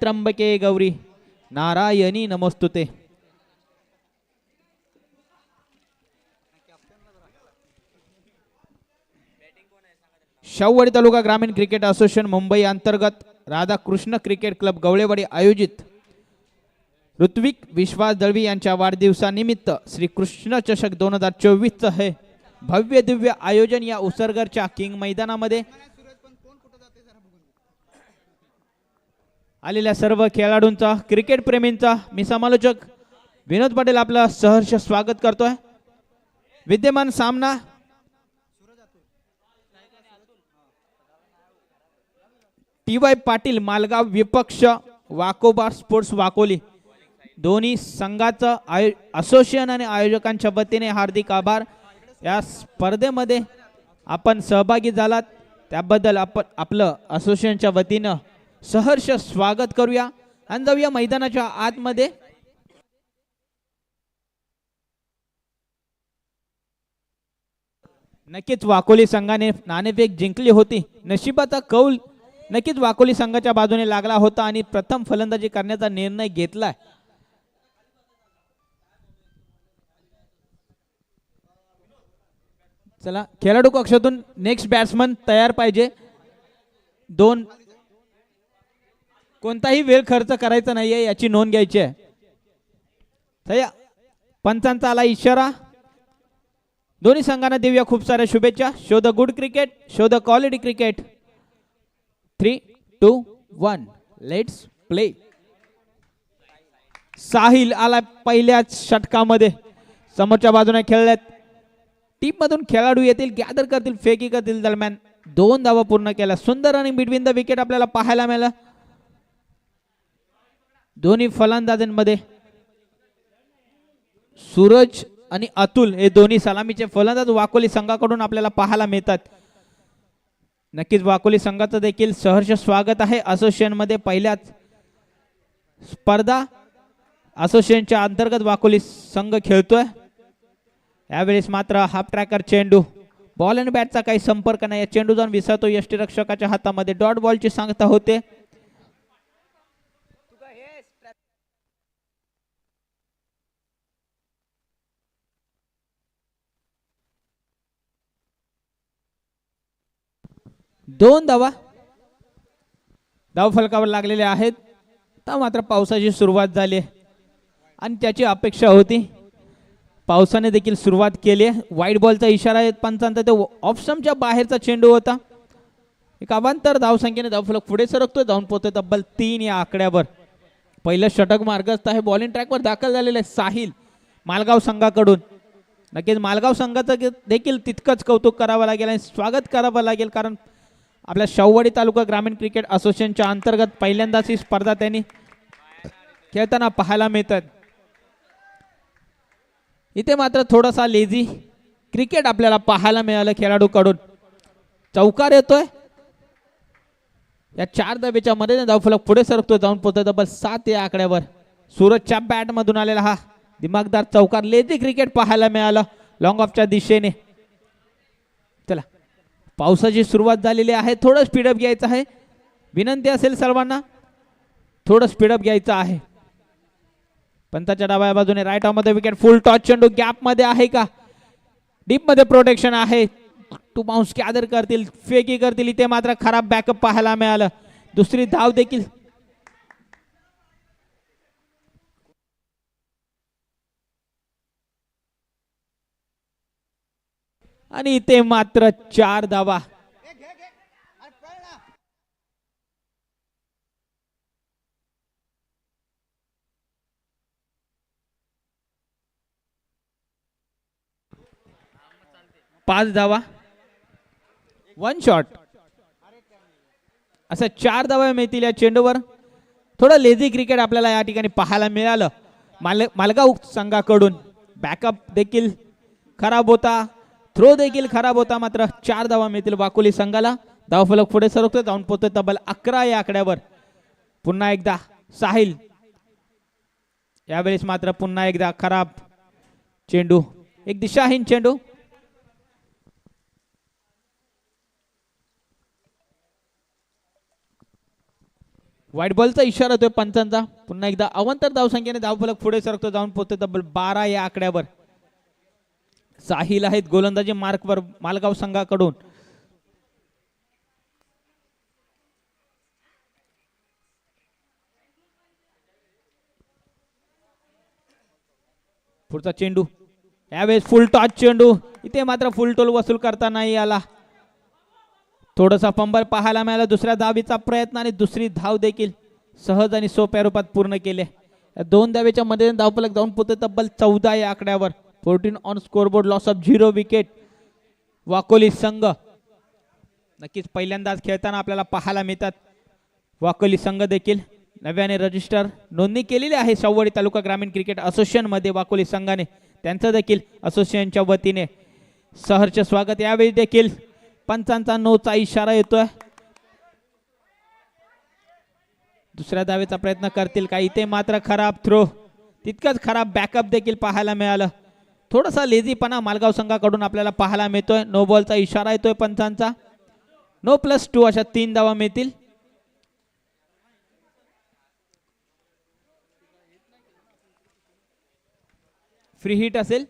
त्र्यंबके गौरी नारायणी नमोस्तुते. शाहूवाडी तालुका ग्रामीण cricket association Mumbai अंतर्गत राधाकृष्ण क्रिकेट क्लब गवळेवाडी आयोजित ऋत्विक विश्वास दळवी यांच्या वाढदिवसानिमित्त श्री कृष्ण चषक 2024 हे भव्य दिव्य आयोजन या उसरगरच्या किंग मैदानामध्ये आलेल्या सर्व खेळाडूंचा क्रिकेट प्रेमींचा मी समालोचक विनोद पाटील आपलं सहर्ष स्वागत करतोय. विद्यमान सामना TY पाटील मालगाव विपक्ष वाकोबा स्पोर्ट्स वाकोली दोन्ही संघाचं असोसिएशन आणि आयोजकांच्या वतीने हार्दिक आभार. या स्पर्धेमध्ये आपण सहभागी झालात त्याबद्दल आपण आपलं असोसिएशनच्या वतीनं सहर्ष स्वागत करूया आणि जाऊया मैदानाच्या आतमध्ये. नक्कीच वाकोली संघाने नाणेफेक जिंकली होती. नशिबाचा कौल नक्कीच वाकोली संघाच्या बाजूने लागला होता आणि प्रथम फलंदाजी करण्याचा निर्णय घेतलाय. चला खेळाडू कक्षातून नेक्स्ट बॅट्समन तयार पाहिजे. दोन कोणताही वेळ खर्च करायचा नाहीये याची नोंद घ्यायची आहे. पंचांचा आला इशारा. दोन्ही संघांना देऊया खूप साऱ्या शुभेच्छा. Show the good cricket, show the quality cricket. 3, 2, 1 let's play. Sahil आला पहिल्याच षटकामध्ये. समोरच्या बाजूने खेळल्यात टीम मधून खेळाडू येतील, गॅदर करतील, फेकी करतील. दरम्यान 2 धावा पूर्ण केल्या. सुंदर आणि बिटवीन द विकेट आपल्याला पाहायला मिळालं. दोन्ही फलंदाजांमध्ये सूरज आणि अतुल हे दोन्ही सलामीचे फलंदाज वाकोली संघाकडून आपल्याला पाहायला मिळतात. नक्कीच वाकोली संघाचं देखील सहर्ष स्वागत आहे. असोसिएशन मध्ये पहिल्याच स्पर्धा असोसिएशनच्या अंतर्गत वाकोली संघ खेळतोय. यावेळेस मात्र हाफ ट्रॅकर चेंडू, बॉल आणि बॅटचा काही संपर्क नाही. चेंडू जाऊन विसरतो यष्टीरक्षकाच्या हातामध्ये. डॉट बॉलची सांगता होते. दोन धावा धावफलकावर लागलेले आहेत. तर मात्र पावसाची सुरुवात झाली आणि त्याची अपेक्षा होती. पावसाने देखील सुरुवात केली. वाईट बॉलचा इशारा आहे पंचांचा. ते ऑफ स्टंपच्या बाहेरचा चेंडू होता. एक अवांतर धावसंख्येने धावफलक पुढे सरकतोय. जाऊन पोहोचतोय तब्बल 3 या आकड्यावर. पहिलं षटक मार्गस्थ आहे. बॉलिंग ट्रॅकवर दाखल झालेले साहिल मालगाव संघाकडून. नक्कीच मालगाव संघाचं देखील तितकंच कौतुक करावं लागेल आणि स्वागत करावं लागेल, कारण आपल्या शाहूवाडी तालुका ग्रामीण क्रिकेट असोसिएशनच्या अंतर्गत पहिल्यांदाच ही स्पर्धा त्यांनी खेळताना पाहायला मिळतात. इथे मात्र थोडासा लेझी क्रिकेट आपल्याला पाहायला मिळालं खेळाडूकडून. चौकार येतोय. या 4 धावेच्या मध्ये धावफलक पुढे सरकतोय. जाऊन पोहोचतोय तब्बल 7 या आकड्यावर. सूरजच्या बॅट मधून आलेला हा दिमागदार चौकार. लेझी क्रिकेट पाहायला मिळालं लॉंग ऑफच्या दिशेने. चला पावसाची सुरुवात झालेली आहे. थोडं स्पीडअप घ्यायचं आहे. विनंती असेल सर्वांना, थोडं स्पीडअप घ्यायचं आहे. पंताच्या डाव्या बाजूने राईट मध्ये विकेट. फुल टॉच चेंडू गॅप मध्ये आहे का? डीप मध्ये प्रोटेक्शन आहे. 2 बाउन्स गॅदर करतील, फेकी करतील. इथे मात्र खराब बॅकअप पाहायला मिळालं. दुसरी धाव देखील आणि इथे मात्र 4 धावा. पाच धावा, 1 शॉट. असं 4 धावा मिळतील या चेंडूवर. थोडं लेझी क्रिकेट आपल्याला या ठिकाणी पाहायला मिळालं मालगाव संघाकडून. बॅकअप देखील खराब होता, थ्रो देखील खराब होता. मात्र 4 धावा मिळतील वाकोली संघाला. धावफलक पुढे सरकतोय. जाऊन पोहोचतोय तब्बल 11 या आकड्यावर. पुन्हा एकदा साहिल. यावेळेस मात्र पुन्हा एकदा खराब चेंडू, एक दिशाहीन चेंडू. व्हाईट बॉलचा इशारा होतोय पंचांचा. पुन्हा एकदा अवंतर धावसंख्येने धावफलक पुढे सरकतो, जाऊन पोहोचतो तब्बल 12 या आकड्यावर. साहिल आहेत गोलंदाजी मार्कवर मालगाव संघाकडून. पुढचा चेंडू यावेळेस फुल टॉस चेंडू. इथे मात्र फुल टोल वसूल करता नाही आला. थोडासा फंबल पाहायला मिळाला. दुसऱ्या धावीचा प्रयत्न आणि दुसरी धाव देखील सहज आणि सोप्या रूपात पूर्ण केले. दोन धावेच्या मध्ये धावफलक जाऊन पोहोचते तब्बल 14 या आकड्यावर. 14 on scoreboard. Loss of 0 wicket Vakoli संघ. नक्कीच पहिल्यांदाच खेळताना आपल्याला पाहायला मिळतात. वाकोली संघ देखील नव्याने रजिस्टर नोंदणी केलेली आहे शाहूवाडी तालुका ग्रामीण क्रिकेट असोसिएशन मध्ये वाकोली संघाने. त्यांचं देखील असोसिएशनच्या वतीने सहर्ष स्वागत. यावेळी देखील पंचांचा नोचा इशारा येतोय. दुसऱ्या धावेचा प्रयत्न करतील का? इथे मात्र खराब थ्रो. तितकंच खराब बॅकअप देखील पाहायला मिळालं. थोडासा लेझीपणा मालगाव संघाकडून आपल्याला पाहायला मिळतोय. नो बॉलचा इशारा येतोय पंचांचा. नो +2 अशा 3 धावा मिळतील. फ्री हिट असेल.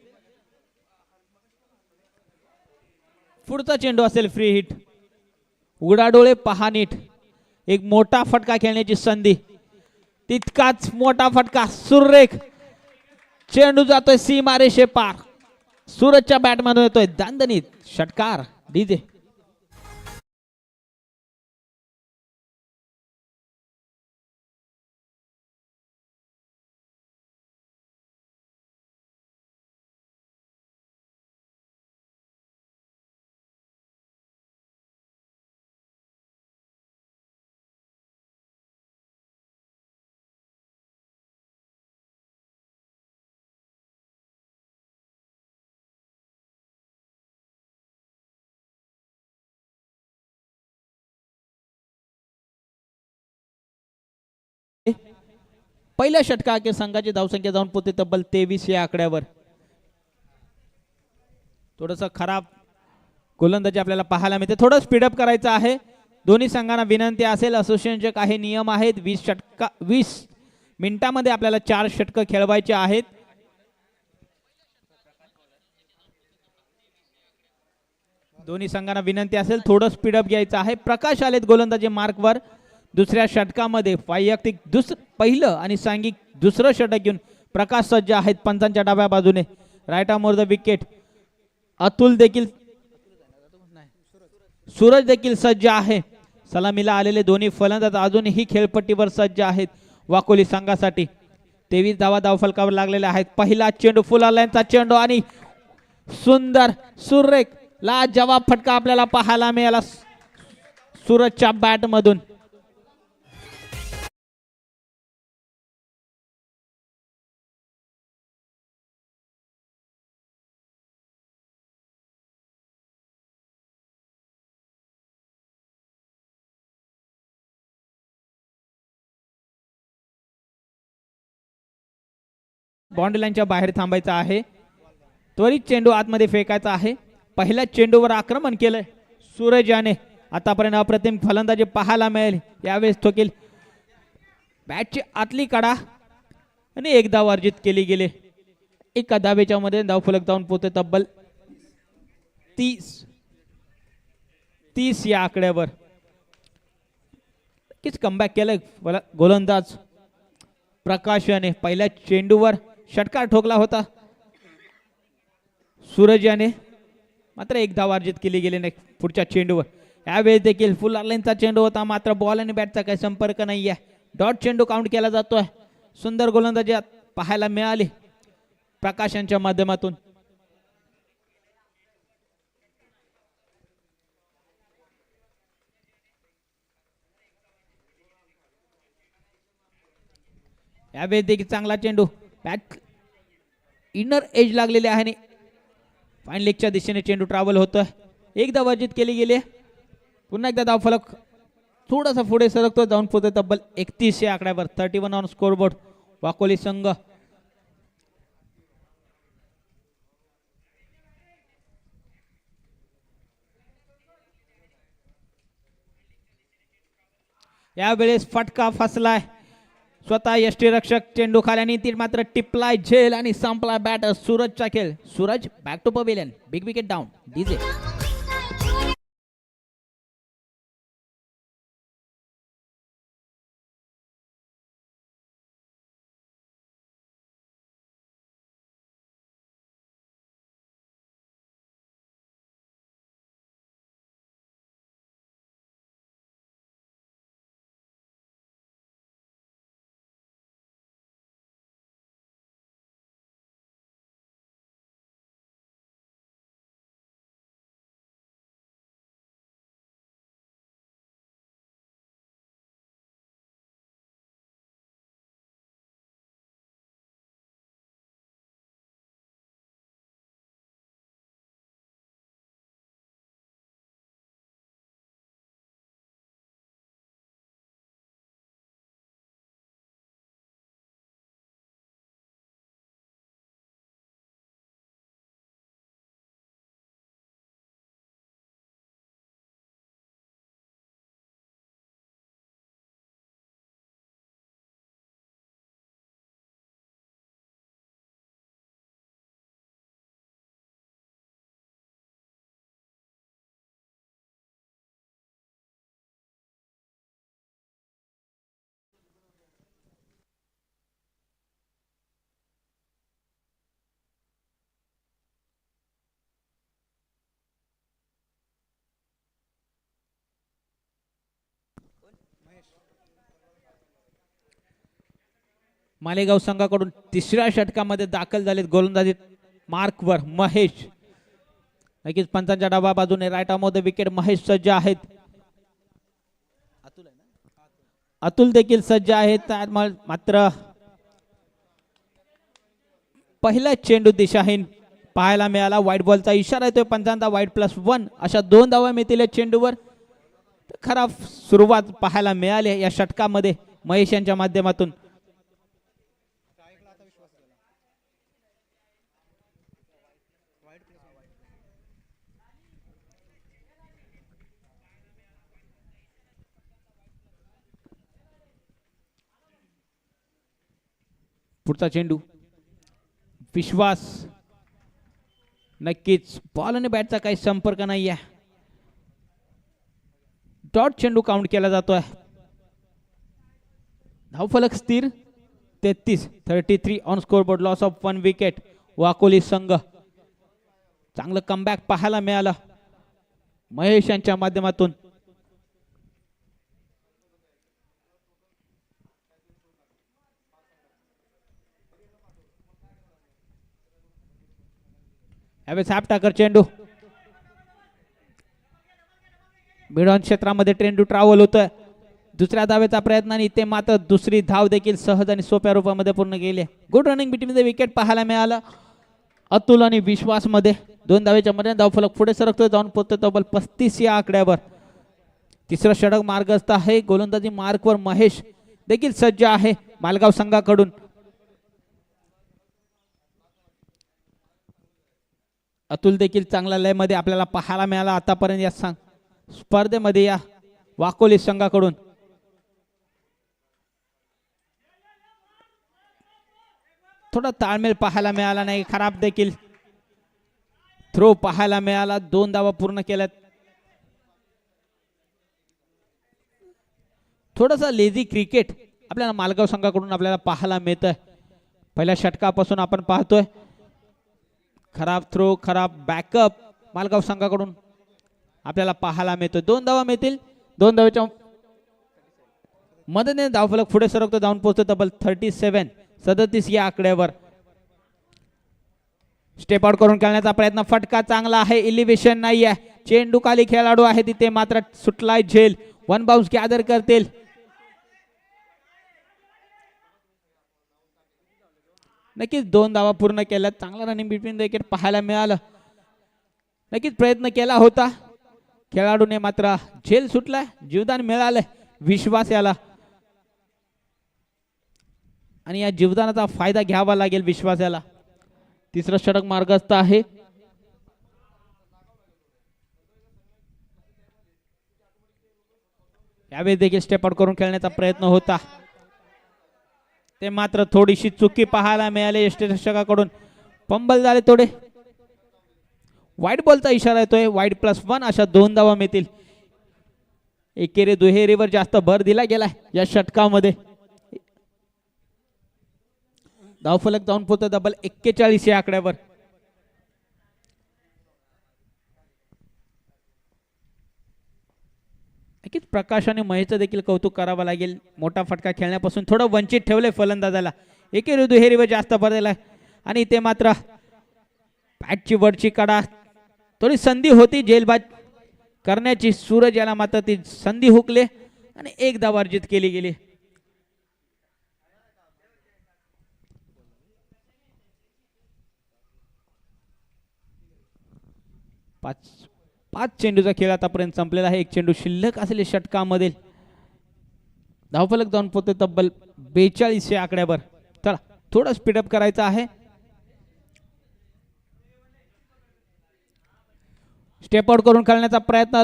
पुढचा चेंडू असेल फ्री हिट. उघडाडोळे पहा नीट. एक मोठा फटका खेळण्याची संधी. तितकाच मोठा फटका. सुरेख चेंडू जातोय सीमारेषे पार. सूरजच्या बॅटमधून येतोय दांदनीत षटकार. डीजे पहिल्या षटकाके संघाची धावसंख्या जाऊन पोहोचते तब्बल 23 या आकड्यावर. थोडंसं खराब गोलंदाजी आपल्याला पाहायला मिळते. थोडं स्पीडअप करायचं आहे. दोन्ही संघांना विनंती असेल. असोसिएशनचे काही नियम आहेत. 20 मिनिटांमध्ये आपल्याला 4 षटकं खेळवायचे आहेत. दोन्ही संघांना विनंती असेल थोडं स्पीडअप घ्यायचं आहे. प्रकाश आलेत गोलंदाजी मार्कवर. दुसऱ्या षटकामध्ये वैयक्तिक पहिलं आणि सांघिक दुसरं षटक घेऊन प्रकाश सज्ज आहेत पंचांच्या डाव्या बाजूने. Right arm over the wicket. Atul देखील सूरज देखील सज्ज आहे. सलामीला आलेले दोन्ही फलंदाज अजूनही खेळपट्टीवर सज्ज आहेत वाकोली संघासाठी. 23 धावा धावफलकावर लागलेल्या आहेत. पहिला चेंडू फुल लाईनचा चेंडू आणि सुंदर सुरेख लाजवाब फटका आपल्याला पाहायला मिळाला सूरजच्या बॅट मधून. बाउंड्री लाईनच्या बाहेर थांबायचा आहे. त्वरित चेंडू आतमध्ये फेकायचा आहे. पहिल्या चेंडूवर आक्रमण केलंय सूरज याने. आतापर्यंत अप्रतिम फलंदाजी पाहायला मिळेल. यावेळेस ठोकेल बॅटची आतली कडा आणि एक धाव अर्जित केली गेले. एका धावेच्या मध्ये धावफलक जाऊन पोहोचते तब्बल 30 या आकड्यावर. किच कमबॅक केलंय गोलंदाज प्रकाश याने. पहिल्या चेंडूवर षटकार ठोकला होता सूरज याने, मात्र एक धाव अर्जित केली गेली नाही पुढच्या चेंडूवर. यावेळेस देखील फुल लाईनचा चेंडू होता, मात्र बॉल आणि बॅटचा काही संपर्क नाही आहे. डॉट चेंडू काउंट केला जातोय. सुंदर गोलंदाजी पाहायला मिळाली प्रकाश यांच्या माध्यमातून. यावेळेस देखील चांगला चेंडू बॅट इनर एज लागलेले आहे आणि फाईन लेगच्या दिशेने चेंडू ट्रॅव्हल होतोय. एक धाव अर्जित केली गेली. पुन्हा एकदा धावफलक थोडासा पुढे सरकतो, जाऊन पोहोचतो तब्बल 31 या आकड्यावर. 31 ऑन स्कोरबोर्ड वाकोली संघ. यावेळेस फटका फसलाय. स्वतः यष्टीरक्षक चेंडू खाल्याने ती मात्र टिपलाय झेल आणि संपला बॅटर सूरजचा खेळ. Suraj back to pavilion. Big wicket down. DJ Malegaon संघाकडून तिसऱ्या षटकामध्ये दाखल झालेत गोलंदाजीत मार्कवर महेश. नक्कीच पंचांच्या डावा बाजूने right arm off the wicket Mahesh सज्ज आहेत. अतुल देखील सज्ज आहेत. मात्र पहिला चेंडू दिशाहीन पाहायला मिळाला. व्हाईट बॉलचा इशारा येतोय पंचांचा. व्हाईट +1 अशा 2 धावा मिळतील या चेंडूवर. खराब सुरुवात पाहायला मिळाली या षटकामध्ये महेश यांच्या माध्यमातून. पुढचा चेंडू विश्वास. नक्कीच बॉल आणि बॅटचा काही संपर्क नाही आहे. डॉट चेंडू काउंट केला जातोय. धावफलक स्थिर 33 on scoreboard. Loss of 1 wicket. Vakoli संघ. चांगलं कमबॅक पाहायला मिळालं महेश यांच्या माध्यमातून. यावेळेस हॅप टाकर चेंडू मिडऑन क्षेत्रामध्ये चेंडू ट्रॅव्हल होतोय. दुसऱ्या धावेचा प्रयत्न आणि इथे मात्र दुसरी धाव देखील सहज आणि सोप्या रूपामध्ये पूर्ण केली. Good running between the wicket पाहायला मिळालं अतुल आणि विश्वास मध्ये. 2 धावेच्या मध्ये धावफलक पुढे सरकतोय. जाऊन पोहोचतोय तब्बल 35 या आकड्यावर. तिसरं षटक मार्गस्थ आहे. गोलंदाजी मार्कवर महेश देखील सज्ज आहे मालगाव संघाकडून. अतुल देखील चांगल्या लय मध्ये आपल्याला पाहायला मिळाला आतापर्यंत या स्पर्धेमध्ये या वाकोली संघाकडून. थोडा ताळमेळ पाहायला मिळाला नाही. खराब देखील थ्रो पाहायला मिळाला. 2 धावा पूर्ण केल्यात. थोडासा लेझी क्रिकेट आपल्याला मालगाव संघाकडून आपल्याला पाहायला मिळतंय. पहिल्या षटकापासून आपण पाहतोय खराब थ्रो, खराब बॅकअप मालगाव संघाकडून आपल्याला पाहायला मिळतोय. 2 धावा मिळतील. 2 धावेच्या मदतीने धावफलक पुढे सरकतो. जाऊन पोहोचतो तब्बल 37 या आकड्यावर. स्टेप आउट करून खेळण्याचा प्रयत्न. फटका चांगला आहे. इलिव्हेशन नाही आहे. चेंडू खाली खेळाडू आहे तिथे मात्र सुटलाय झेल. 1 बाउन्स गॅदर करतील. नक्कीच 2 धावा पूर्ण केल्या. चांगला रनिंग बिटवीन द विकेट पाहायला मिळालं. नक्कीच प्रयत्न केला होता खेळाडूने मात्र झेल सुटलाय. जीवदान मिळालंय विश्वास याला आणि या जीवदानाचा फायदा घ्यावा लागेल विश्वास याला. तिसरं षटक मार्गस्थ आहे. यावेळी देखील स्टेप आउट करून खेळण्याचा प्रयत्न होता, ते मात्र थोडीशी चुकी पाहायला मिळाली यष्टीरक्षकाकडून. पंबल झाले थोडे. वाईट बॉलचा इशारा येतोय. वाईट +1 अशा 2 धावा मिळतील. एकेरी दुहेरीवर जास्त भर दिला गेलाय या षटकामध्ये. धावफलक जाऊन पोहोचतो डबल 41 या आकड्यावर. नक्कीच प्रकाश आणि महेशचं देखील कौतुक करावं लागेल. मोठा फटका खेळण्यापासून थोडं वंचित ठेवलंय फलंदाजाला. एकेरी दुहेरीवर जास्त भर दिलाय आणि ते मात्र बॅटची वरची कडा, थोडी संधी होती जेलबाज करण्याची. सूरज याला मात्र ती संधी हुकले आणि एक धाव अर्जित केली गेली. पाच चेंडूचा खेळ आतापर्यंत संपलेला आहे. एक चेंडू शिल्लक असलेल्या षटकामध्ये धावफलक जाऊन पोहोचते तब्बल 42 या आकड्यावर. चला थोडं स्पीडअप करायचं आहे. स्टेप आउट करून खेळण्याचा प्रयत्न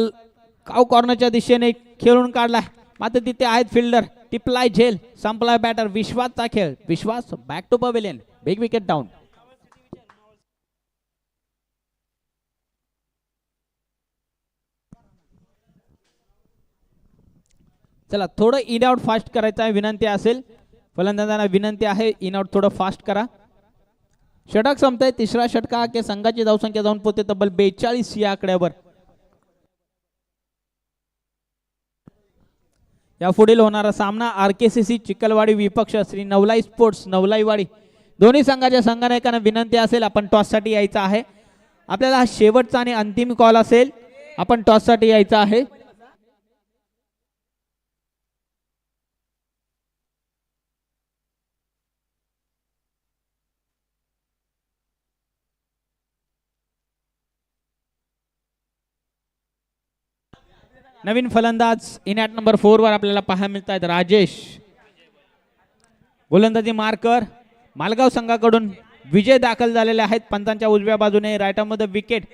काव कॉर्नरच्या दिशेने खेळून काढला, मात्र तिथे आहेत फिल्डर. टिपलाय झेल, संपलाय बॅटर. विश्वासचा खेळ. Vishwas back to pavilion. Big wicket down. चला थोडं इन आउट फास्ट करायचं आहे, विनंती असेल फलंदाजांना, विनंती आहे इन आउट थोडं फास्ट करा. षटक संपतंय. तिसरा षटका के संघाची धावसंख्या जाऊन पोहोचते तब्बल 42 या आकड्यावर. या पुढील होणारा सामना RKCC चिखलवाडी विपक्ष श्री नवलाई स्पोर्ट्स नवलाईवाडी. दोन्ही संघाच्या संघनायकांना विनंती असेल आपण टॉससाठी यायचं आहे. आपल्याला हा शेवटचा आणि अंतिम कॉल असेल, आपण टॉससाठी यायचं आहे. नवीन फलंदाज इन ॲट नंबर 4 वर आपल्याला पाहायला मिळत आहेत राजेश. गोलंदाजी मार्कर मालगाव संघाकडून विजय दाखल झालेले आहेत. पंचांच्या उजव्या बाजूने राईटमध्ये विकेट.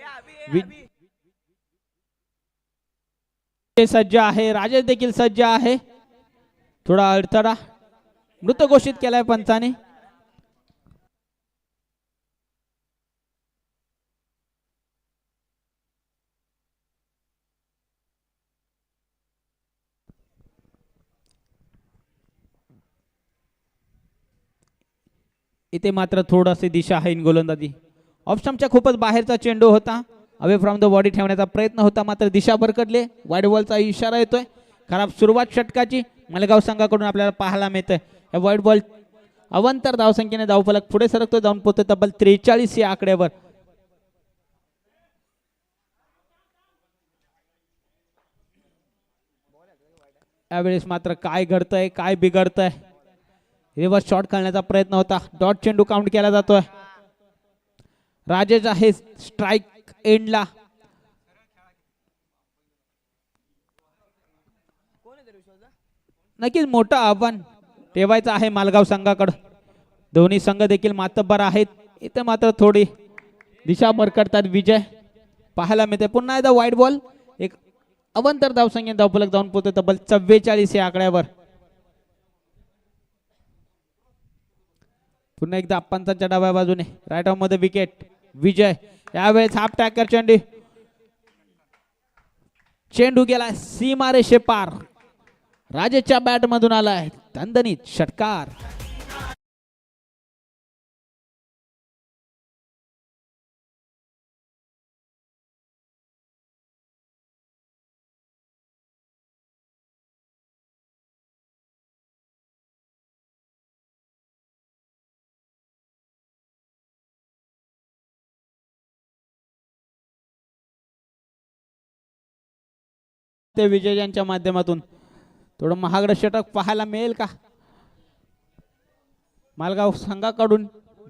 सज्ज आहे. राजेश देखील सज्ज आहे. थोडा अडथळा मृत घोषित केलाय पंचाने. इथे मात्र थोडीशी दिशा आहे इन गोलंदाजी. ऑफ स्टंपच्या खूपच बाहेरचा चेंडू होता. अवे फ्रॉम द बॉडी ठेवण्याचा प्रयत्न होता, मात्र दिशा भरकटले. वाईड बॉलचा इशारा येतोय. खराब सुरुवात षटकाची मालेगाव संघाकडून आपल्याला पाहायला मिळतंय. या वाईड बॉल अवंतर धावसंख्येने धावफलक पुढे सरकतो, जाऊन पोहोचतो तब्बल 43 या आकड्यावर. यावेळेस मात्र काय घडतंय, काय बिघडतंय. रिव्हर्स शॉट खेळण्याचा प्रयत्न होता. डॉट चेंडू काउंट केला जातोय. राजेश आहे स्ट्राइक एंडला. नक्कीच मोठं आव्हान ठेवायचं आहे मालगाव संघाकडे. दोन्ही संघ देखील मातब्बर आहेत. इथे मात्र थोडी दिशा भरकटतात. विजय पाहायला मिळते. पुन्हा एकदा वाईड बॉल. एक अवंतर धावसंख्येने धावफलक जाऊन पोहोचतो तब्बल 44 या आकड्यावर. पुन्हा एकदा पंचांच्या डाव्या बाजूने राईट ऑफ मध्ये विकेट. विजय यावेळेस हाफ टॅकर चेंडू गेला सीमारेषे पार. राजेशच्या बॅट मधून आलाय दणदणीत षटकार. ते विजय यांच्या माध्यमातून थोडं महागडं षटक पाहायला मिळेल का मालगाव संघाकडून.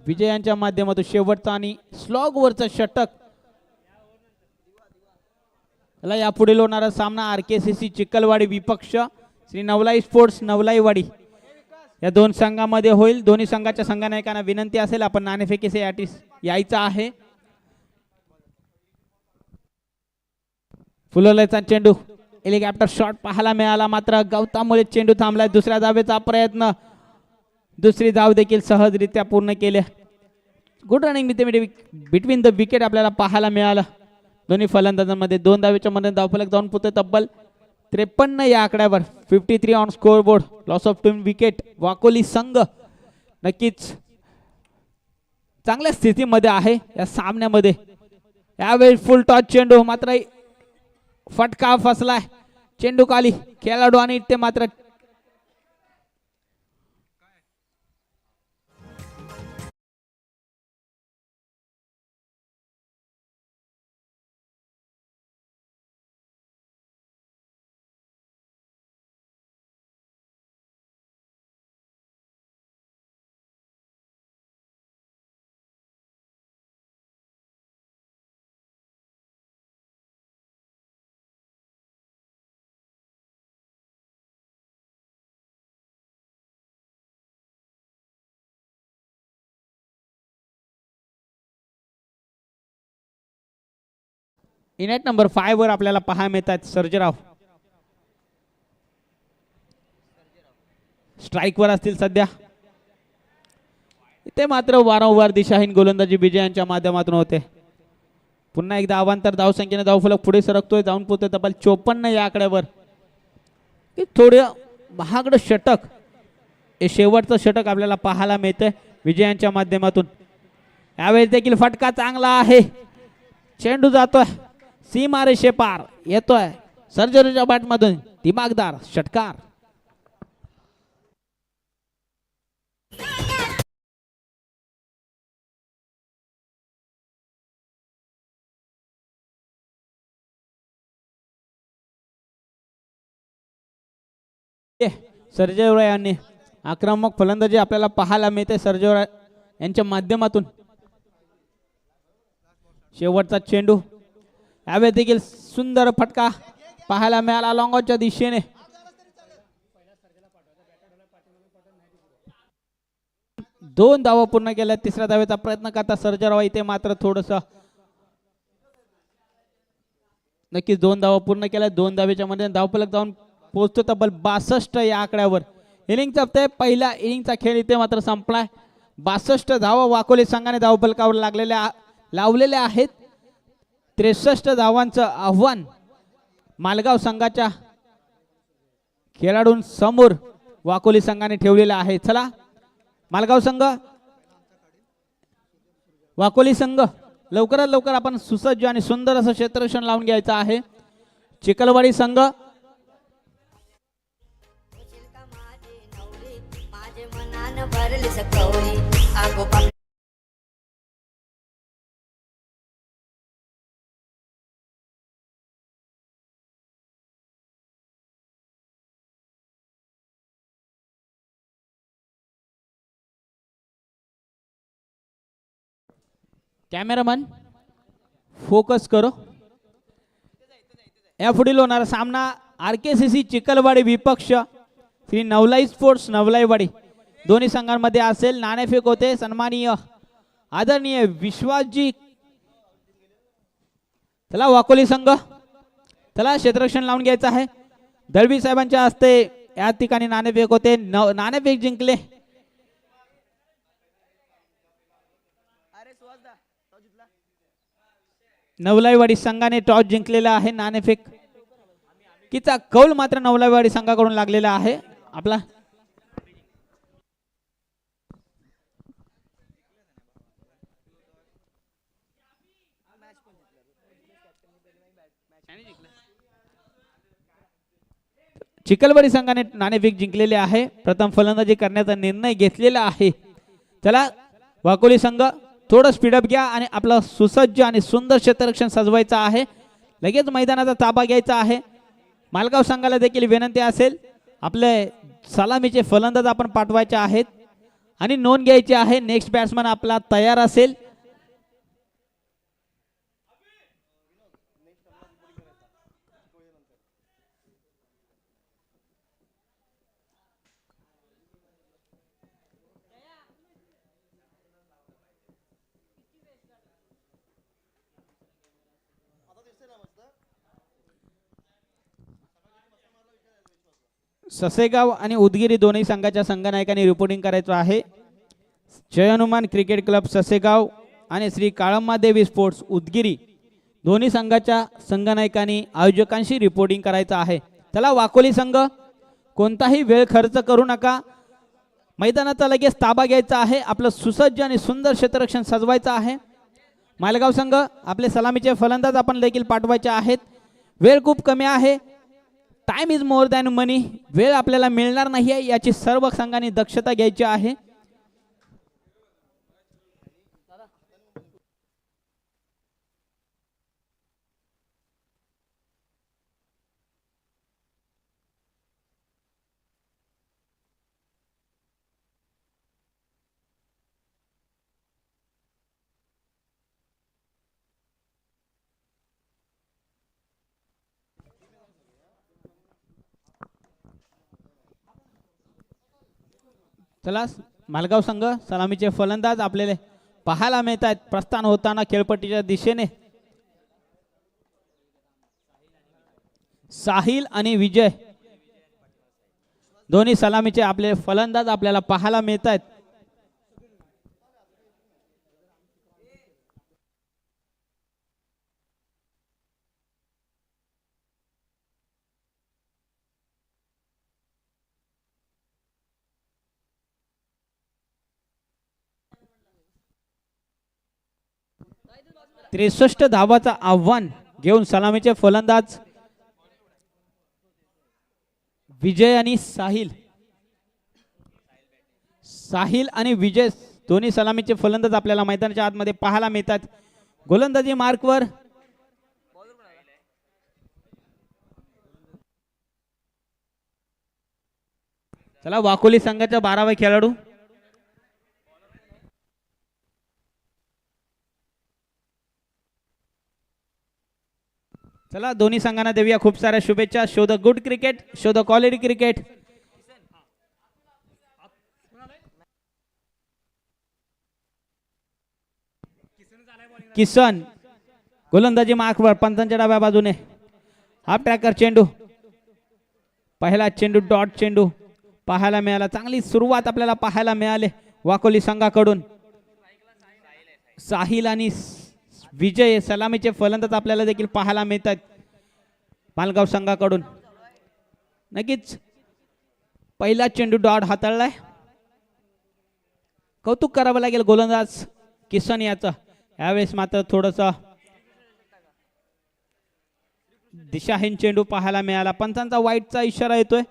विजय यांच्या माध्यमातून शेवटचा आणि स्लॉग वरचा षटक. त्याला यापुढील होणारा सामना RKCC चिखलवाडी विपक्ष श्री नवलाई स्पोर्ट्स नवलाईवाडी या दोन संघामध्ये होईल. दोन्ही संघाच्या संघनायकांना विनंती असेल आपण नाणेफेकीचे यायचं आहे. फुलवल्याचा चेंडू हेलिकॉप्टर शॉट पाहायला मिळाला, मात्र गौतममुळे चेंडू थांबलाय. दुसऱ्या धावेचा प्रयत्न, दुसरी धाव देखील सहजरित्या पूर्ण केली. Good running between the wicket आपल्याला पाहायला मिळालं. दोन्ही फलंदाजांमध्ये 2 धावेच्या मध्ये धावफलक जाऊन पोहोचते तब्बल 53 या आकड्यावर. 53 on score board. Loss of 2 wicket. Vakoli संघ नक्कीच चांगल्या स्थितीमध्ये आहे या सामन्यामध्ये. यावेळी फुल टॉस चेंडू, मात्र फटका फसलाय. चेंडू खाली, खेळाडू आणि ते मात्र इनेट नंबर 5 वर आपल्याला पाहायला मिळतात सर्जेराव. स्ट्राइक वर असतील सध्या. इथे मात्र वारंवार दिशाहीन गोलंदाजी विजयांच्या माध्यमातून होते. पुन्हा एकदा अवांतर धावसंख्येने धावफलक पुढे सरकतोय, जाऊन पोहोचतोय तब्बल 54 या आकड्यावर. थोडे महागडं षटक, हे शेवटचं षटक आपल्याला पाहायला मिळतंय विजयांच्या माध्यमातून. यावेळेस देखील फटका चांगला आहे. चेंडू जातोय सीमारेषे पार, येतोय सर्जरीच्या बॅटमधून दिमागदार षटकार. सर्जेराव यांनी आक्रमक फलंदाजी आपल्याला पाहायला मिळते सर्जेराव यांच्या माध्यमातून. शेवटचा चेंडू, यावेळी देखील सुंदर फटका पाहायला मिळाला लॉंगॉनच्या दिशेने. दोन धावा पूर्ण केल्या. तिसऱ्या धावेचा प्रयत्न करता सर्जेराव. इथे मात्र थोडस नक्कीच 2 धावा पूर्ण केल्या. 2 धावेच्या मध्ये धावफलक जाऊन पोहोचतो तब्बल 62 या आकड्यावर. इनिंगचा पहिला इनिंगचा खेळ इथे मात्र संपलाय. 62 धावा वाकोली संघाने धावफलकावर लावलेल्या आहेत. 63 धावांचं आव्हान मालगाव संघाच्या खेळाडूंसमोर वाकोली संघाने ठेवलेलं आहे. चला मालगाव संघ, वाकोली संघ लवकरात लवकर आपण सुसज्ज आणि सुंदर असं क्षेत्ररक्षण लावून घ्यायचं आहे. चिखलवाडी संघ कॅमेरामन फोकस करो. या पुढील होणारा सामना RKCC चिखलवाडी विपक्ष श्री नवलाई स्पोर्ट्स नवलाईवाडी दोन्ही संघांमध्ये असेल. नाणेफेक होते. सन्माननीय आदरणीय विश्वासजी, चला वाकोली संघ, चला क्षेत्ररक्षण लावून घ्यायचं आहे. दळवी साहेबांच्या हस्ते या ठिकाणी नाणेफेक होते. नाणेफेक जिंकले नवलाईवाडी संघाने. टॉस जिंकलेला आहे. नाणेफेक किचा कौल मात्र नवलाईवाडी संघाकडून लागलेला आहे. आपला चिखलवाडी संघाने नाणेफेक जिंकलेले आहे. प्रथम फलंदाजी करण्याचा निर्णय घेतलेला आहे. चला वाकोली संघ थोडं स्पीडअप घ्या आणि आपलं सुसज्ज आणि सुंदर क्षेत्ररक्षण सजवायचं आहे. लगेच मैदानाचा ताबा घ्यायचा आहे. मालगाव संघाला देखील विनंती असेल, आपले सलामीचे फलंदाज आपण पाठवायचे आहेत आणि नोंद घ्यायची आहे. नेक्स्ट बॅट्समन आपला तयार असेल. ससेगाव आणि उदगीर दोन्ही संघाच्या संघनायकांनी रिपोर्टिंग करायचं आहे. जय हनुमान क्रिकेट क्लब ससेगाव आणि श्री काळम्मा देवी स्पोर्ट्स उदगीर दोन्ही संघाच्या संघनायकांनी आयोजकांशी रिपोर्टिंग करायचं आहे. चला वाकोली संघ, कोणताही वेळ खर्च करू नका. मैदानाचा लगेच ताबा घ्यायचा आहे. आपलं सुसज्ज आणि सुंदर क्षेत्ररक्षण सजवायचं आहे. मालेगाव संघ, आपले सलामीचे फलंदाज आपण देखील पाठवायचे आहेत. वेळ खूप कमी आहे. टाइम इज मोर दॅन मनी. वेळ आपल्याला मिळणार नाही आहे याची सर्व संघांनी दक्षता घ्यायची आहे. चला मालगाव संघ, सलामीचे फलंदाज आपल्याला पाहायला मिळत आहेत प्रस्थान होताना खेळपट्टीच्या दिशेने. साहिल आणि विजय दोन्ही सलामीचे आपले फलंदाज आपल्याला पाहायला मिळत आहेत. त्रेसष्ट धावाचा आव्हान घेऊन सलामीचे फलंदाज विजय आणि साहिल आणि विजय दोन्ही सलामीचे फलंदाज आपल्याला मैदानाच्या आतमध्ये पाहायला मिळतात. गोलंदाजी मार्कवर चला वाकोली संघाचा 12वा खेळाडू चला दोन्ही संघांना देऊया खूप साऱ्या शुभेच्छा. Show the good cricket, show the quality cricket. Kisan गोलंदाजी मार्कवर पंचांच्या डाव्या बाजूने. हाफ ट्रॅकर चेंडू, पहिला चेंडू डॉट चेंडू पाहायला मिळाला. चांगली सुरुवात आपल्याला पाहायला मिळाली वाकोली संघाकडून. साहिल आणि विजय सलामीचे फलंदाज आपल्याला देखील पाहायला मिळतात मालगाव संघाकडून. नक्कीच पहिला चेंडू डॉट हाताळलाय. कौतुक करावं लागेल गोलंदाज किसन याचं. यावेळेस मात्र थोडस दिशाहीन चेंडू पाहायला मिळाला. पंचांचा वाईटचा इशारा येतोय.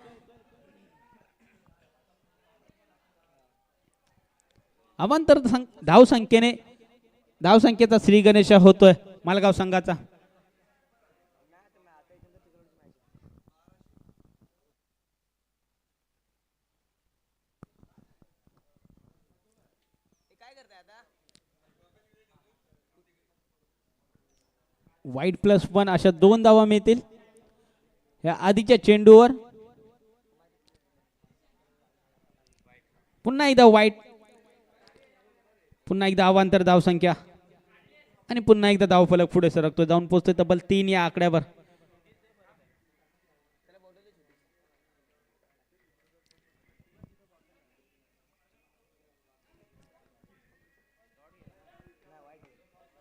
अवांतर धावसंख्येचा श्री गणेश होतोय मालगाव संघाचा. वाईट +1 अशा 2 धावा मिळतील या आधीच्या चेंडूवर. पुन्हा एकदा वाईट, पुन्हा एकदा अवांतर धावसंख्या आणि पुन्हा एकदा धावफलक पुढे सरकतो, जाऊन पोहोचतोय तब्बल 3 या आकड्यावर.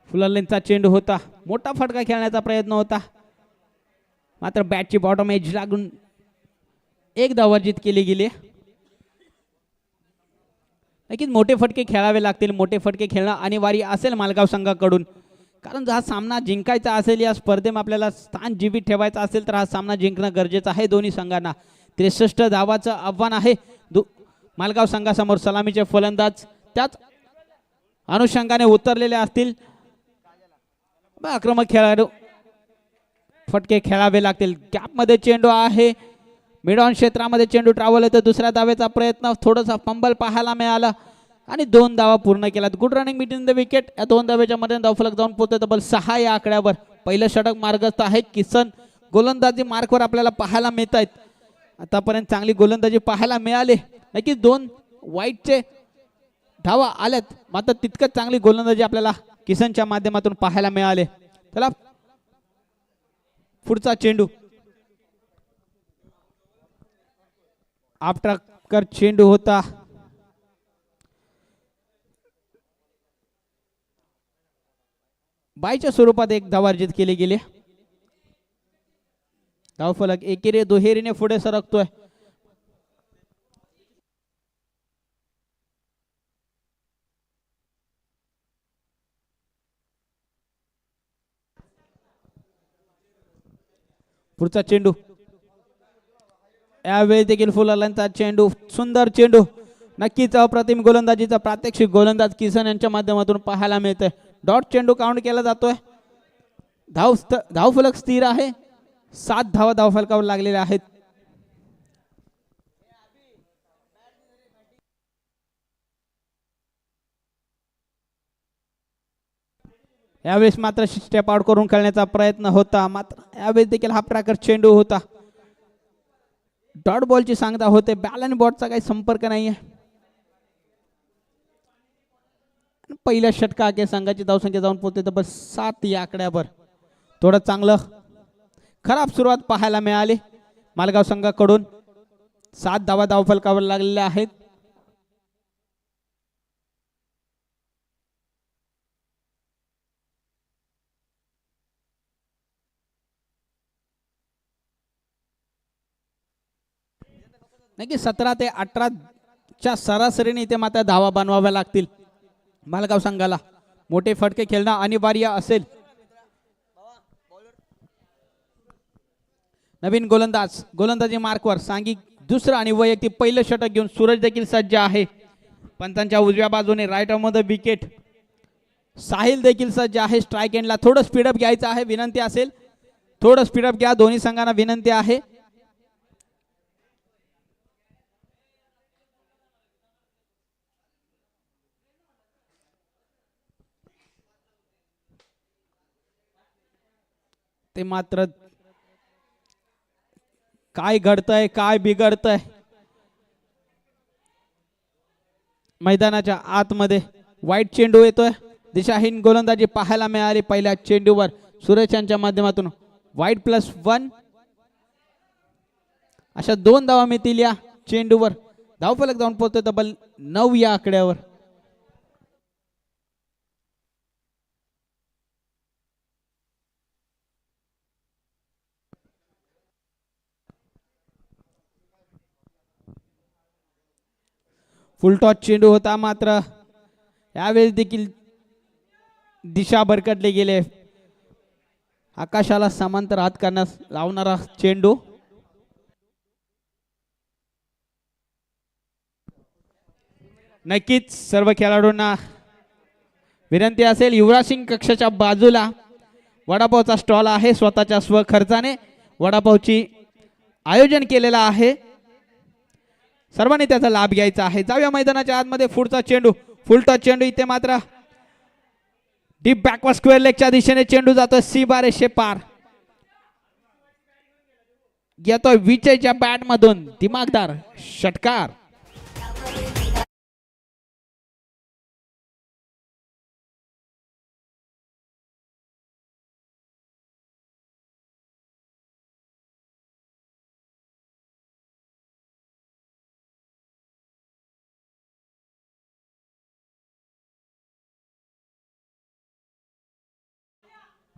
फुलरलेनचा चेंडू होता. मोठा फटका खेळण्याचा प्रयत्न होता, मात्र बॅटची बॉटम एज लागून एक धाव वर्जित केली गेली. नक्कीच मोठे फटके खेळावे लागतील. मोठे फटके खेळणं अनिवार्य असेल मालगाव संघाकडून, कारण हा सामना जिंकायचा असेल, या स्पर्धेत आपल्याला स्थान जीवित ठेवायचं असेल तर हा सामना जिंकणं गरजेचं आहे दोन्ही संघांना. 63 धावाचं आव्हान आहे मालगाव संघासमोर. सलामीचे फलंदाज त्याच अनुषंगाने उतरलेले असतील. आक्रमक खेळाडू, फटके खेळावे लागतील. गॅपमध्ये चेंडू आहे, मिड ऑन क्षेत्रामध्ये चेंडू ट्रॅव्हल येतो. दुसऱ्या धावेचा प्रयत्न, थोडासा फंबल पाहायला मिळाला आणि 2 धावा पूर्ण केल्यात. Good running between the wicket. या 2 धावेच्या मध्ये धावफलक जाऊन पोहोचतो तब्बल 6 या आकड्यावर. पहिलं षटक मार्गस्थ आहे. किसन गोलंदाजी मार्कवर आपल्याला पाहायला मिळत आहेत. आतापर्यंत चांगली गोलंदाजी पाहायला मिळाली. नक्कीच 2 वाईटचे धावा आल्यात, मात्र तितकंच चांगली गोलंदाजी आपल्याला किसनच्या माध्यमातून पाहायला मिळाले. चला पुढचा चेंडू. आपटाकर चेंडू होता. बायच्या स्वरूपात एक धाव अर्जित केली गेली. धावफलक एकेरी दुहेरीने पुढे सरकतोय. पुढचा चेंडू यावेळी देखील फुलांचा चेंडू. सुंदर चेंडू. नक्कीच अप्रतिम गोलंदाजीचा प्रात्यक्षिक गोलंदाज किसन यांच्या माध्यमातून पाहायला मिळतंय. डॉट चेंडू काउंट केला जातोय. धावफलक स्थिर आहे. 7 धावा धावफलकावर लागलेल्या आहेत. यावेळेस मात्र स्टेप आउट करून खेळण्याचा प्रयत्न होता. मात्र यावेळेस देखील हा प्रकार चेंडू होता. डॉट बॉलची सांगता होते. बॅल आणि बॉटचा काही संपर्क नाहीये. पहिल्या षटकाके संघाची धावसंख्या जाऊन पोहोचते तर बस 7 या आकड्यावर. थोडं चांगलं खराब सुरुवात पाहायला मिळाली मालगाव संघाकडून. 7 धावा धावफलकावर लागलेल्या आहेत. नक्की 17 ते 18च्या सरासरीने इथे मात्र धावा बनवाव्या लागतील मालगाव संघाला. मोठे फटके खेळणं अनिवार्य असेल. नवीन गोलंदाजी मार्कवर सांघिक दुसरं आणि वैयक्तिक पहिलं षटक घेऊन सूरज देखील सज्ज आहे. पंतांच्या उजव्या बाजूने राईट मध्ये विकेट. साहिल देखील सज्ज आहे. स्ट्राईक एंडला थोडं स्पीडअप घ्यायचं आहे. विनंती असेल थोडं स्पीडअप घ्या. दोन्ही संघांना विनंती आहे. ते मात्र काय घडतंय काय बिघडतंय मैदानाच्या आतमध्ये. वाईट चेंडू येतोय. दिशाहीन गोलंदाजी पाहायला मिळाली पहिल्या चेंडूवर सुरेश यांच्या माध्यमातून. वाईट +1 अशा 2 धावा मिळतील या चेंडूवर. धावफलक जाऊन पोहोचतोय तब्बल 9 या आकड्यावर. फुलटॉस चेंडू होता. मात्र यावेळेस देखील दिशा भरकटले गेले. आकाशाला समांतर हात करण्यास लावणारा चेंडू. नक्कीच सर्व खेळाडूंना विनंती असेल युवराज सिंग कक्षाच्या बाजूला वडापावचा स्टॉल आहे. स्वतःच्या स्वखर्चाने वडापावची आयोजन केलेला आहे. सर्वांनी त्याचा लाभ घ्यायचा आहे. जाऊया मैदानाच्या आतमध्ये. पुढचा चेंडू फुलटॉस चेंडू. इथे मात्र डीप बॅकवर्ड स्क्वेअर लेगच्या दिशेने चेंडू जातोय. सीमारेषे पार येतोय विजयच्या बॅट मधून दिमागदार षटकार.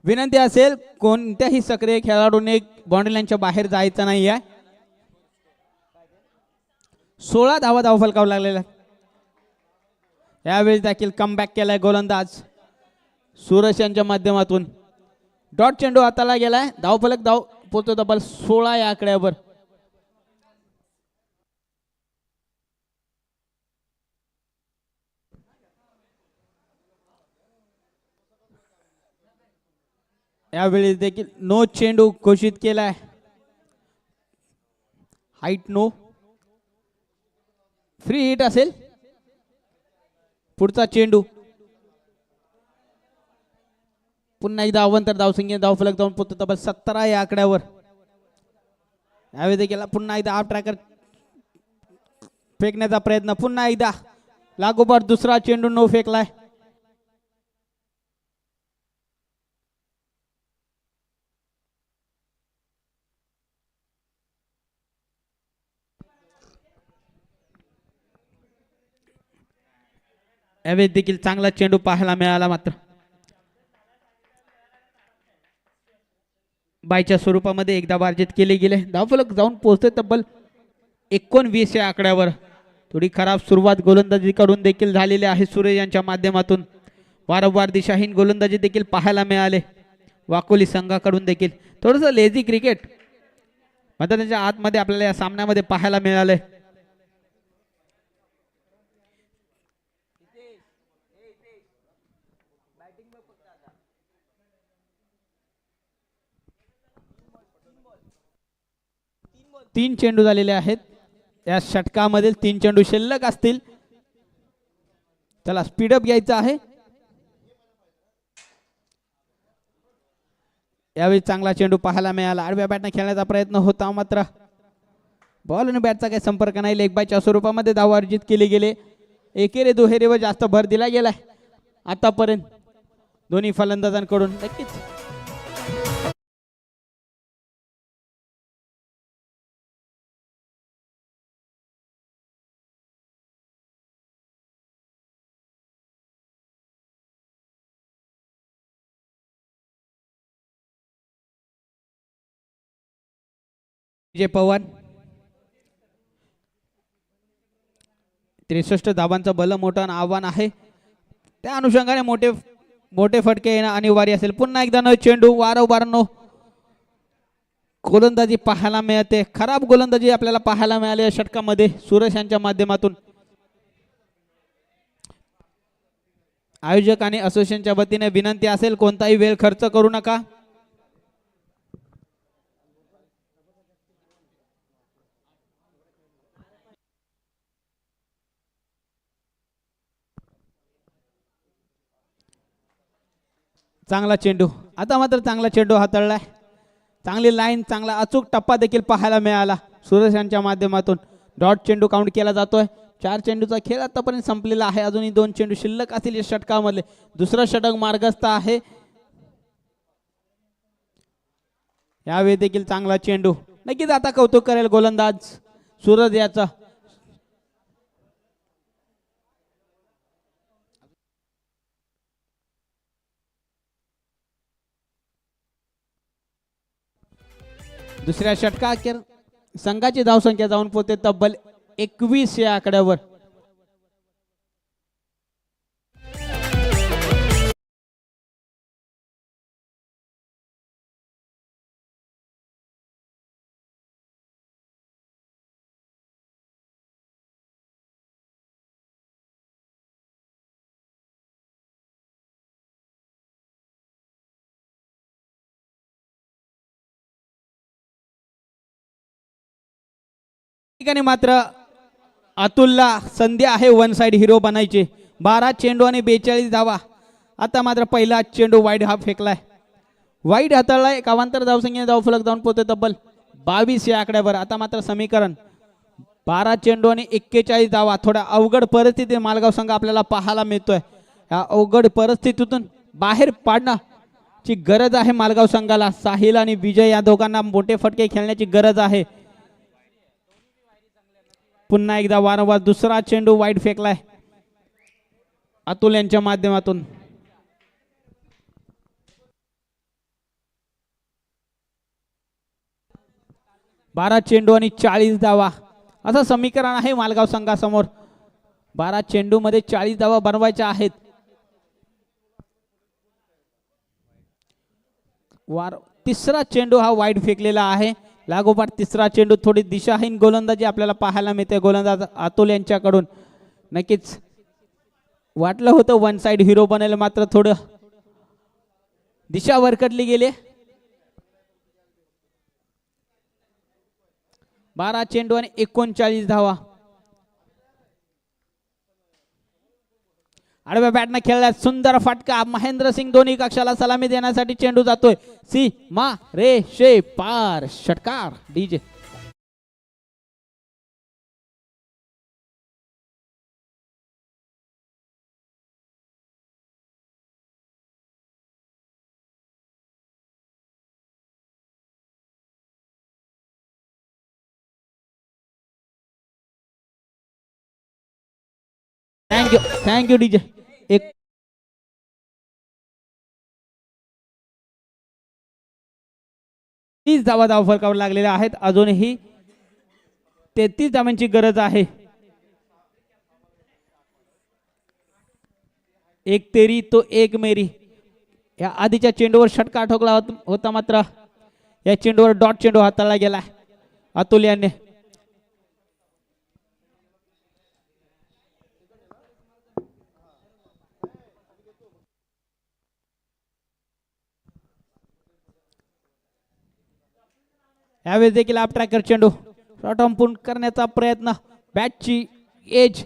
विनंती असेल कोणत्याही सक्रिय खेळाडूने बाउंड्री लाईनच्या बाहेर जायचं नाही आहे. 16 धावा धावफलकावर लागलेला. यावेळी देखील कमबॅक केलाय गोलंदाज सुरेश यांच्या माध्यमातून. डॉट चेंडू हाताला गेलाय. धावफलक पोहोचतो तब्बल 16 या आकड्यावर. यावेळी देखील नो चेंडू घोषित केलाय. Height no. फ्री हिट असेल. पुढचा चेंडू पुन्हा एकदा अवंतर धावसंख्येने धावफलक जाऊन पोहोचतो तब्बल 17 या आकड्यावर. यावेळी देखील पुन्हा एकदा आप ट्रॅकर फेकण्याचा प्रयत्न. पुन्हा एकदा लागोपाठ दुसरा चेंडू नो फेकलाय. यावेळी देखील चांगला चेंडू पाहायला मिळाला, मात्र बायच्या स्वरूपामध्ये एकदा बार्जित केले गेले. धावफलक जाऊन पोहोचते तब्बल 19 या आकड्यावर. थोडी खराब सुरुवात गोलंदाजी करून देखील झालेली आहे सूर्य यांच्या माध्यमातून. वारंवार दिशाहीन गोलंदाजी देखील पाहायला मिळाले वाकोली संघाकडून देखील. थोडंसं लेझी क्रिकेट मात्र त्याच्या आतमध्ये आपल्याला या सामन्यामध्ये पाहायला मिळाले. तीन चेंडू झालेले आहेत या षटकामधील. 3 चेंडू शिल्लक असतील. चला स्पीडअप घ्यायचा आहे. यावेळी चांगला चेंडू पाहायला मिळाला. आडव्या बॅटने खेळण्याचा प्रयत्न होता, मात्र बॉल आणि बॅटचा काही संपर्क नाही. लेग बायच्या स्वरूपामध्ये धाव अर्जित केले गेले. एकेरी दुहेरीवर जास्त भर दिला गेलाय आतापर्यंत दोन्ही फलंदाजांकडून. नक्कीच विजय पवार 63 धावांचं भलं मोठं आव्हान आहे. त्या अनुषंगाने मोठे मोठे फटके येणं अनिवार्य असेल. पुन्हा एकदा न चेंडू वारंवार नो गोलंदाजी पाहायला मिळते. खराब गोलंदाजी आपल्याला पाहायला मिळाली या षटकामध्ये सुरेश यांच्या माध्यमातून. आयोजक आणि असोसिएशनच्या वतीने विनंती असेल, कोणताही वेळ खर्च करू नका. चांगला चेंडू, आता मात्र चांगला चेंडू हाताळलाय. चांगली लाईन, चांगला अचूक टप्पा देखील पाहायला मिळाला सुरेश यांच्या माध्यमातून. डॉट चेंडू काउंट केला जातोय. 4 चेंडूचा खेळ आतापर्यंत संपलेला आहे. अजूनही 2 चेंडू शिल्लक असतील या षटकामधले. दुसरं षटक मार्गस्थ आहे. यावेळी देखील चांगला चेंडू. नक्कीच आता कौतुक करेल गोलंदाज सूरज याचा. दुसऱ्या षटकाखेर संघाची धावसंख्या जाऊन पोहोचते तब्बल 21 या आकड्यावर. ठिकाणी मात्र अतुलला संधी आहे वन साइड हिरो बनायचे. 12 चेंडू आणि 42 धावा. आता मात्र पहिला चेंडू वाईड हा फेकलाय, वाईड हाताळलाय. कावांतर धावसंख्येने धावफलक जाऊन पोहोचते तब्बल 22 या आकड्यावर. आता मात्र समीकरण 12 चेंडू आणि 41 धावा. थोड्या अवघड परिस्थिती मालगाव संघ आपल्याला पाहायला मिळतोय. या अवघड परिस्थितीतून बाहेर पाडण्याची गरज आहे मालगाव संघाला. साहिल आणि विजय या दोघांना मोठे फटके खेळण्याची गरज आहे. पुन्हा एकदा वारंवार दुसरा चेंडू वाईड फेकलाय अतुल यांच्या माध्यमातून. बारा चेंडू आणि 40 धावा असं समीकरण आहे मालगाव संघासमोर. 12 चेंडू मध्ये 40 धावा बनवायच्या आहेत. तिसरा चेंडू हा वाईड फेकलेला आहे. लागोपाठ तिसरा चेंडू. थोडी दिशाहीन गोलंदाजी आपल्याला पाहायला मिळते गोलंदाज अतुल यांच्याकडून. नक्कीच वाटलं होतं वन साइड हिरो बनेल, मात्र थोडं दिशा वरकटली गेली. 12 चेंडू आणि 39 धावा. आडव्या बॅटने खेळला सुंदर फटका. महेंद्र सिंग दोन्ही कक्षाला सलामी देण्यासाठी चेंडू जातोय मा रे शे पार. षटकार डीजे. थँक्यू. Thank you DJ. एक 30 धावा धावफलकावर लागलेल्या आहेत. अजूनही 33 धावांची गरज आहे. एक तेरी तो एक मेरी. या आधीच्या चेंडूवर षटका ठोकला होता, मात्र या चेंडूवर डॉट चेंडू हाताळला गेला अतुल यांनी. यावेळेस देखील आप ट्रॅकर चेंडू शॉर्ट ऑन पूर्ण करण्याचा प्रयत्न, बॅटची एज,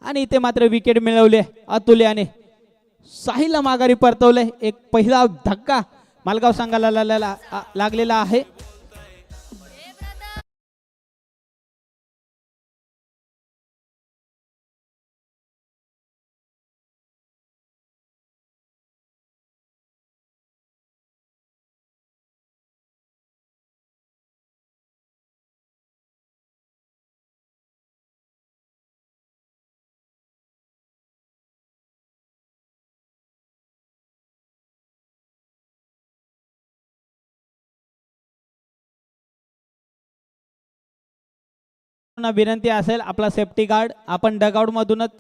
आणि इथे मात्र विकेट मिळवले अतुल याने. साहिलला माघारी परतवले. एक पहिला धक्का मालगाव संघाला लागलेला आहे. विनंती असेल, आपला सेफ्टी गार्ड आपण डगआउट मधूनच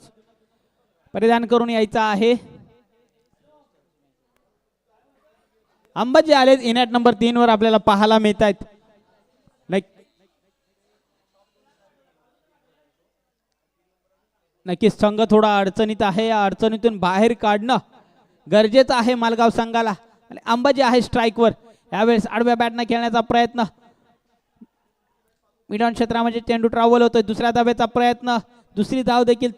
परिधान करून यायचा आहे. अंबाजी आले इनॅट नंबर 3 वर आपल्याला पाहायला मिळत आहेत. नक्कीच संघ थोडा अडचणीत आहे. या अडचणीतून बाहेर काढणं गरजेचं आहे मालगाव संघाला. आणि अंबाजी आहे स्ट्राईकवर. यावेळेस आडव्या बॅटनं खेळण्याचा प्रयत्न, मिडॉन क्षेत्रामध्ये चेंडू ट्रॅव्हल होतोय. दुसऱ्या धावेचा प्रयत्न, दुसरी धाव देखील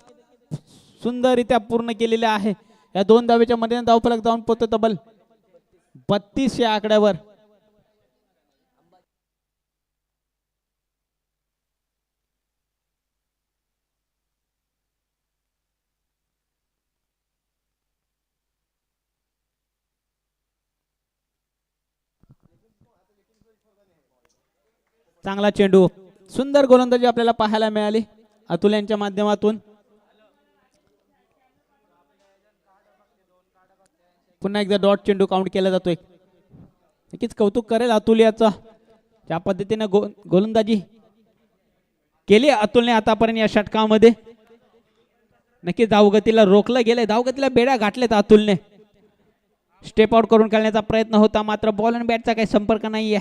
सुंदररित्या पूर्ण केलेली आहे. या 2 धावेच्या मध्ये धावफलक जाऊन पोहोचतो तब्बल 32 या आकड्यावर. चांगला चेंडू, सुंदर गोलंदाजी आपल्याला पाहायला मिळाली अतुल यांच्या माध्यमातून. पुन्हा एकदा डॉट चेंडू काउंट केला जातोय. नक्कीच कौतुक करेल अतुल याचा, ज्या पद्धतीने गोलंदाजी केली अतुलने आतापर्यंत या षटकामध्ये. नक्कीच धावगतीला रोखलं गेलंय, धावगतीला बेड्या घातल्यात अतुलने. स्टेप आउट करून खेळण्याचा प्रयत्न होता, मात्र बॉल आणि बॅटचा काही संपर्क नाहीये.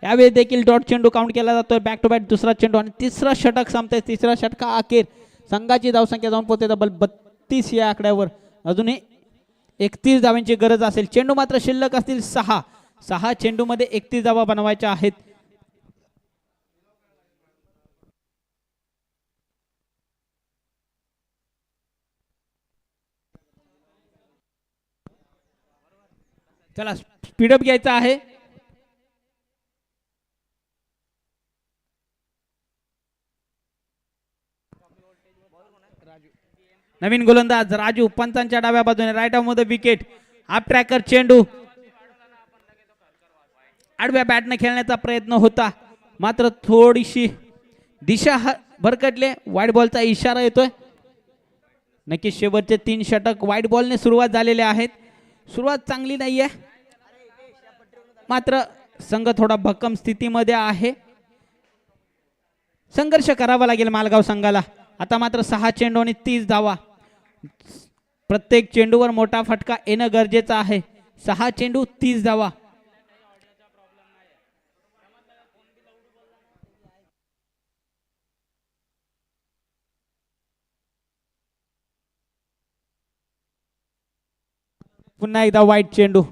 यावेळी देखील डॉट चेंडू काउंट केला जातोय. बॅक टू बॅक दुसरा चेंडू आणि तिसरा षटक संपते. तिसरा षटका अखेर संघाची धावसंख्या जाऊन पोहोचते तब्बल 32 या आकड्यावर. अजूनही 31 धावांची गरज असेल. चेंडू मात्र शिल्लक असतील 6 चेंडू मध्ये 31 धावा बनवायच्या आहेत. चला स्पीडअप घ्यायचा आहे. नवीन गोलंदाज राजू पंचांच्या डाव्या बाजूने, राईट ऑफ मध्ये विकेट. हाफ ट्रॅकर चेंडू आडव्या बॅटने खेळण्याचा प्रयत्न होता, मात्र थोडीशी दिशा भरकटले. वाईट बॉलचा इशारा येतोय. नक्की शेवटचे 3 षटक वाईट बॉलने सुरुवात झालेले आहेत. सुरुवात चांगली नाहीये, मात्र संघ थोडा भक्कम स्थितीमध्ये आहे. संघर्ष करावा लागेल मालगाव संघाला. आता मात्र 6 चेंडू आणि 30 धावा. प्रत्येक चेंडूवर मोठा फटका येणं गरजेचं आहे. 6 चेंडू 30 धावा. पुन्हा एकदा वाईट चेंडू.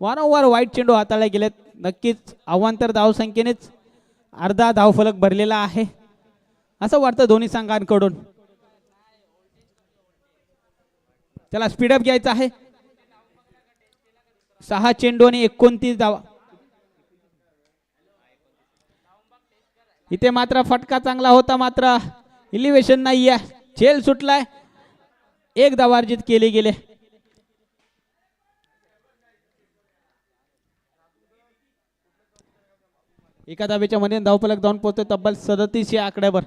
वारंवार वाईट चेंडू हाताळले गेलेत. नक्कीच अवांतर धावसंख्येनेच अर्धा धावफलक भरलेला आहे असं वाटतं दोन्ही संघांकडून. त्याला स्पीडअप घ्यायचा आहे. 6 चेंडू आणि 29 धावा. इथे मात्र फटका चांगला होता, मात्र इलिव्हेशन नाहीये. झेल सुटलाय. 1 धावा अर्जित केले गेले. एका धावेच्या मध्ये धावफलक जाऊन पोहोचतो तब्बल 37 या आकड्यावर.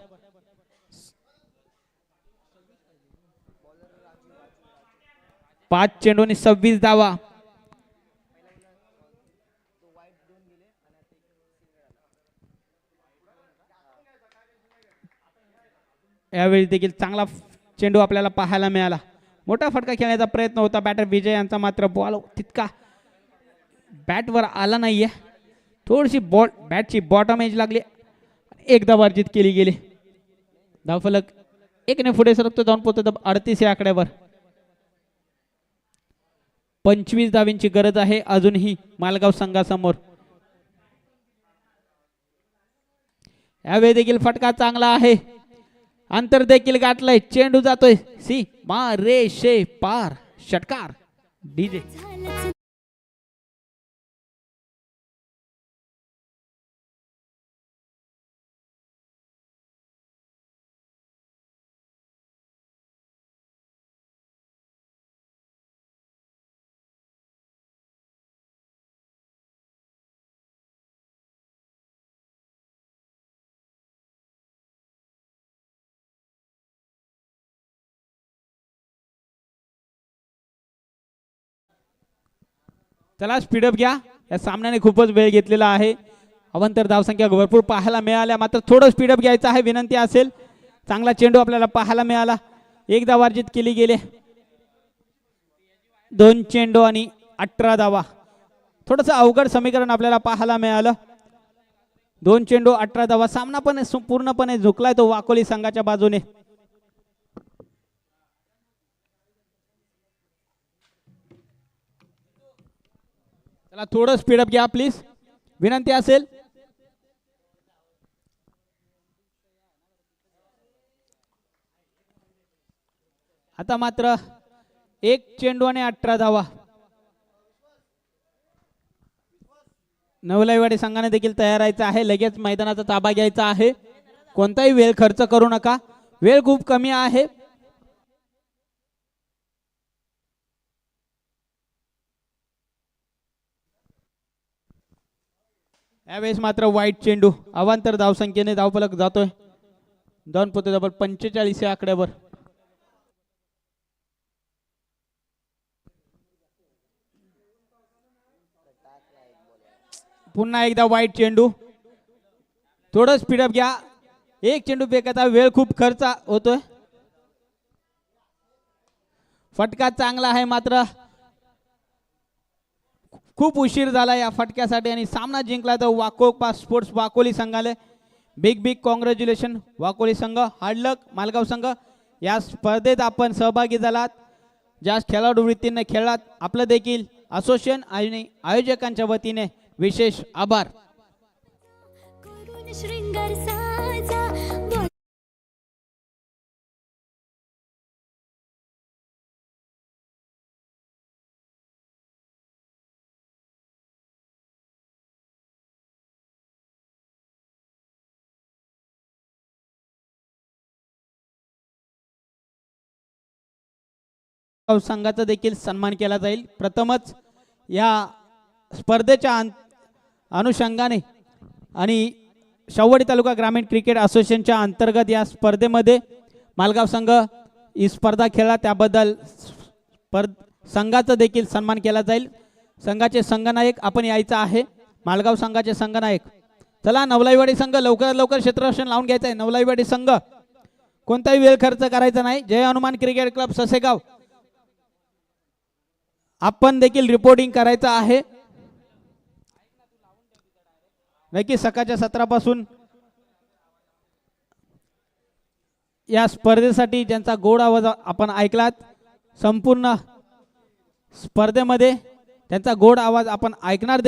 5 चेंडू आणि 26 धावा. यावेळी देखील चांगला चेंडू आपल्याला पाहायला मिळाला. मोठा फटका खेळण्याचा प्रयत्न होता बॅटर विजय यांचा, मात्र बॉल तितका बॅटवर आला नाहीये. थोडीशी बॅटची बॉटम एज लागली. एकदा वर्जित केली गेली. धावफलक 1 ने पुढे सरकतो, जाऊन पोहोचतो 38 या आकड्यावर. 25 धावींची गरज आहे अजूनही मालगाव संघासमोर. यावेळी देखील फटका चांगला आहे. अंतर देखील गाठलंय. चेंडू जातोय सी मारेशे पार. षटकार डीजे. चला स्पीडअप घ्या. या सामन्याने खूपच वेळ घेतलेला आहे. अवंतर धावसंख्या भरपूर पाहायला मिळाल्या, मात्र थोडं स्पीडअप घ्यायचं आहे विनंती असेल. चांगला चेंडू आपल्याला पाहायला मिळाला. एकदा वर्जित केली गेले. 2 चेंडू आणि 18 धावा. थोडंसं अवघड समीकरण आपल्याला पाहायला मिळालं. 2 चेंडू 18 धावा. सामना पण पूर्णपणे झुकलाय तो वाकोली संघाच्या बाजूने. चला थोडं स्पीडअप घ्या प्लीज, विनंती असेल. आता मात्र 1 चेंडू आणि 18 धावा. नवलाईवाडी संघाने देखील तयार राहायचं आहे. लगेच मैदानाचा ताबा घ्यायचा आहे. कोणताही वेळ खर्च करू नका, वेळ खूप कमी आहे. यावेळेस मात्र वाईट चेंडू. अवांतर धावसंख्येने धावफलक जातोय. 45 या आकड्यावर. पुन्हा एकदा वाईट चेंडू. थोडं स्पीडअप घ्या. 1 चेंडू फेकायचा वेळ खूप खर्च होतोय. फटका चांगला आहे, मात्र खूप उशीर झाला या फटक्यासाठी आणि सामना जिंकला तर वाकोपा sports Wakoli संघाले. Big big congratulation Wakoli संघ. हार्ड लक मालगाव संघ. या स्पर्धेत आपण सहभागी झालात, ज्या खेळाडू वृत्तीने खेळलात, आपलं देखील असोसिएशन आणि आयोजकांच्या वतीने विशेष आभार. संघाचा देखील सन्मान केला जाईल. प्रथमच या स्पर्धेच्या अनुषंगाने आणि शाहूवाडी तालुका ग्रामीण क्रिकेट असोसिएशनच्या अंतर्गत या स्पर्धेमध्ये मालगाव संघ ही स्पर्धा खेळला, त्याबद्दल संघाचा देखील सन्मान केला जाईल. संघाचे संघनायक आपण यायचं आहे. मालगाव संघाचे संघनायक. चला नवलाईवाडी संघ लवकरात लवकर क्षेत्ररक्षण लावून घ्यायचं आहे. नवलाईवाडी संघ कोणताही वेळ खर्च करायचा नाही. जय हनुमान क्रिकेट क्लब ससेगाव आपण देखील रिपोर्टिंग करायचं आहे. नक्की सकाळच्या सत्रापासून या स्पर्धेसाठी ज्यांचा गोड आवाज आपण ऐकलात, संपूर्ण स्पर्धेमध्ये त्यांचा गोड आवाज आपण ऐकणार.